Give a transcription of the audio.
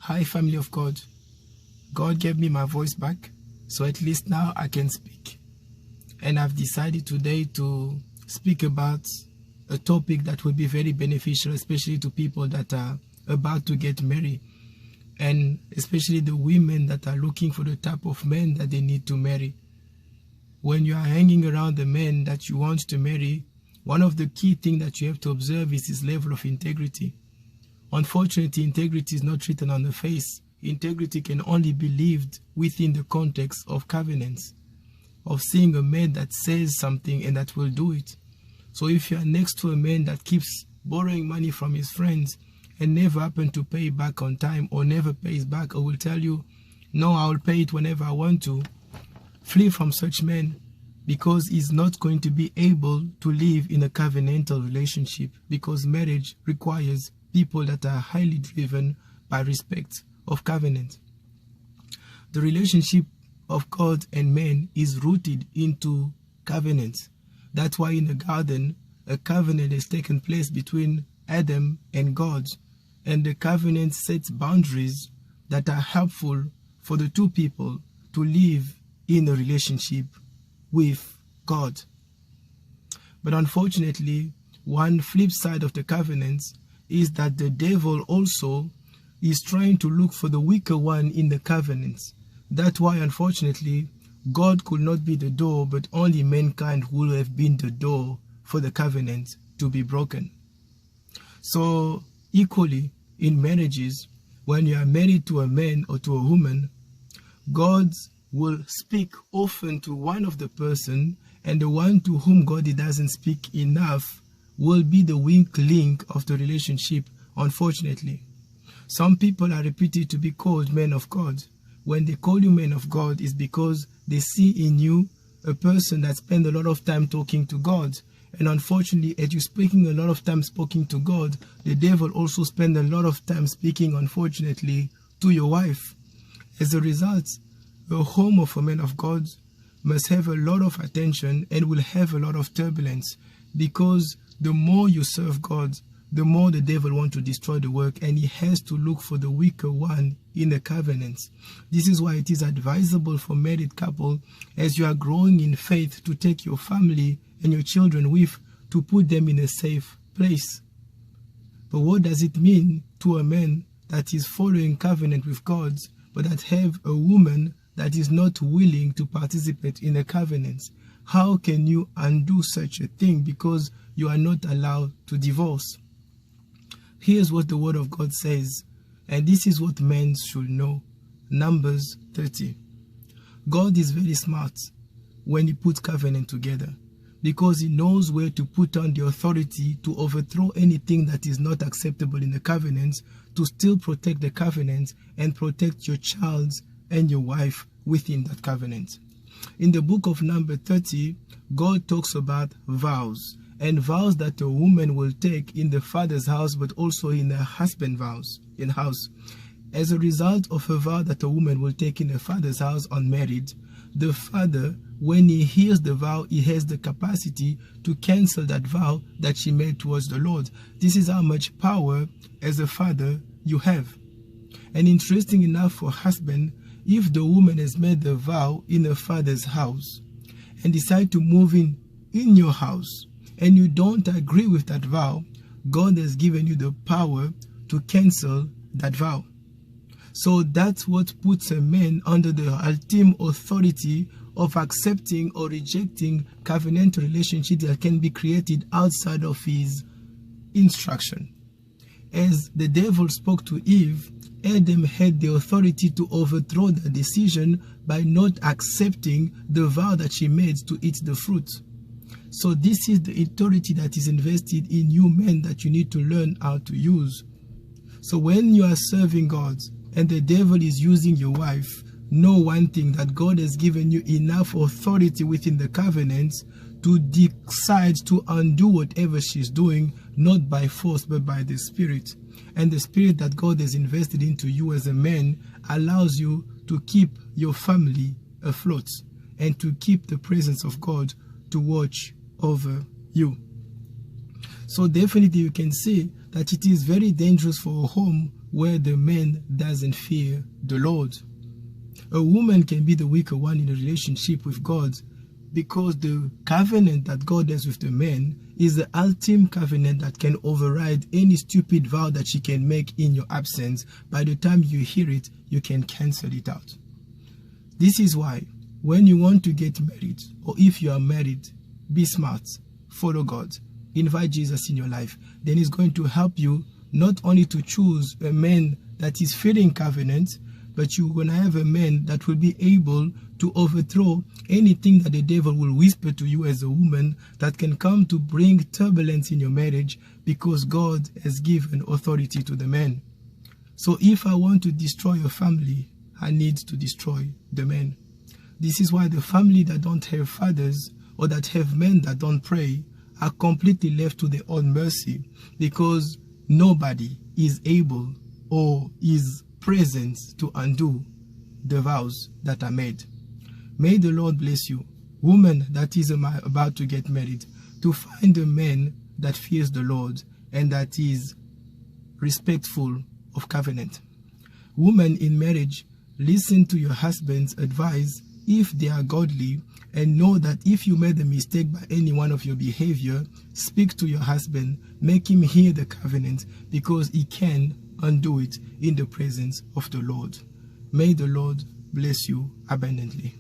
Hi, family of God. God gave me my voice back, so at least now I can speak. And I've decided today to speak about a topic that will be very beneficial, especially to people that are about to get married, and especially the women that are looking for the type of men that they need to marry. When you are hanging around the men that you want to marry, one of the key things that you have to observe is his level of integrity. Unfortunately, integrity is not written on the face. Integrity can only be lived within the context of covenants, of seeing a man that says something and that will do it. So if you are next to a man that keeps borrowing money from his friends and never happen to pay back on time, or never pays back, or will tell you, no, I will pay it whenever I want to, flee from such men, because he's not going to be able to live in a covenantal relationship, because marriage requires people that are highly driven by respect of covenant. The relationship of God and man is rooted into covenants. That's why in the garden, a covenant has taken place between Adam and God, and the covenant sets boundaries that are helpful for the two people to live in a relationship with God. But unfortunately, one flip side of the covenants is that the devil also is trying to look for the weaker one in the covenants. That's why, unfortunately, God could not be the door, but only mankind would have been the door for the covenant to be broken. So, equally, in marriages, when you are married to a man or to a woman, God will speak often to one of the person, and the one to whom God doesn't speak enough will be the weak link of the relationship, unfortunately. Some people are reputed to be called men of God. When they call you men of God, is because they see in you a person that spends a lot of time talking to God. And unfortunately, as you speaking a lot of time speaking to God, the devil also spends a lot of time speaking, unfortunately, to your wife. As a result, the home of a man of God must have a lot of attention and will have a lot of turbulence, because the more you serve God, the more the devil wants to destroy the work, and he has to look for the weaker one in the covenants. This is why it is advisable for married couple, as you are growing in faith, to take your family and your children with, to put them in a safe place. But what does it mean to a man that is following covenant with God, but that have a woman that is not willing to participate in the covenants? How can you undo such a thing, because you are not allowed to divorce? Here's what the word of God says, and this is what men should know. Numbers 30. God is very smart when he puts covenant together, because he knows where to put on the authority to overthrow anything that is not acceptable in the covenants, to still protect the covenant and protect your child and your wife within that covenant. In the book of Numbers 30, God talks about vows, and vows that a woman will take in the father's house, but also in her husband's house. As a result of a vow that a woman will take in her father's house unmarried, the father, when he hears the vow, he has the capacity to cancel that vow that she made towards the Lord. This is how much power as a father you have. And interesting enough for husband, if the woman has made the vow in her father's house and decide to move in your house, and you don't agree with that vow, God has given you the power to cancel that vow. So that's what puts a man under the ultimate authority of accepting or rejecting covenantal relationships that can be created outside of his instruction. As the devil spoke to Eve, Adam had the authority to overthrow the decision by not accepting the vow that she made to eat the fruit. So this is the authority that is invested in you men that you need to learn how to use. So when you are serving God and the devil is using your wife, know one thing, that God has given you enough authority within the covenants to decide to undo whatever she's doing, not by force but by the Spirit. And the Spirit that God has invested into you as a man allows you to keep your family afloat and to keep the presence of God to watch over you. So definitely you can see that it is very dangerous for a home where the man doesn't fear the Lord. A woman can be the weaker one in a relationship with God because the covenant that God has with the man is the ultimate covenant that can override any stupid vow that she can make in your absence. By the time you hear it, you can cancel it out. This is why when you want to get married, or if you are married, be smart, follow God, invite Jesus in your life. Then He's going to help you not only to choose a man that is feeling covenant, but you're going to have a man that will be able to overthrow anything that the devil will whisper to you as a woman that can come to bring turbulence in your marriage, because God has given authority to the man. So if I want to destroy a family, I need to destroy the man. This is why the family that don't have fathers or that have men that don't pray are completely left to their own mercy, because nobody is able or is present to undo the vows that are made. May the Lord bless you, woman that is about to get married, to find a man that fears the Lord and that is respectful of covenant. Woman in marriage, listen to your husband's advice if they are godly, and know that if you made a mistake by any one of your behavior, speak to your husband, make him hear the covenant, because he can undo it in the presence of the Lord. May the Lord bless you abundantly.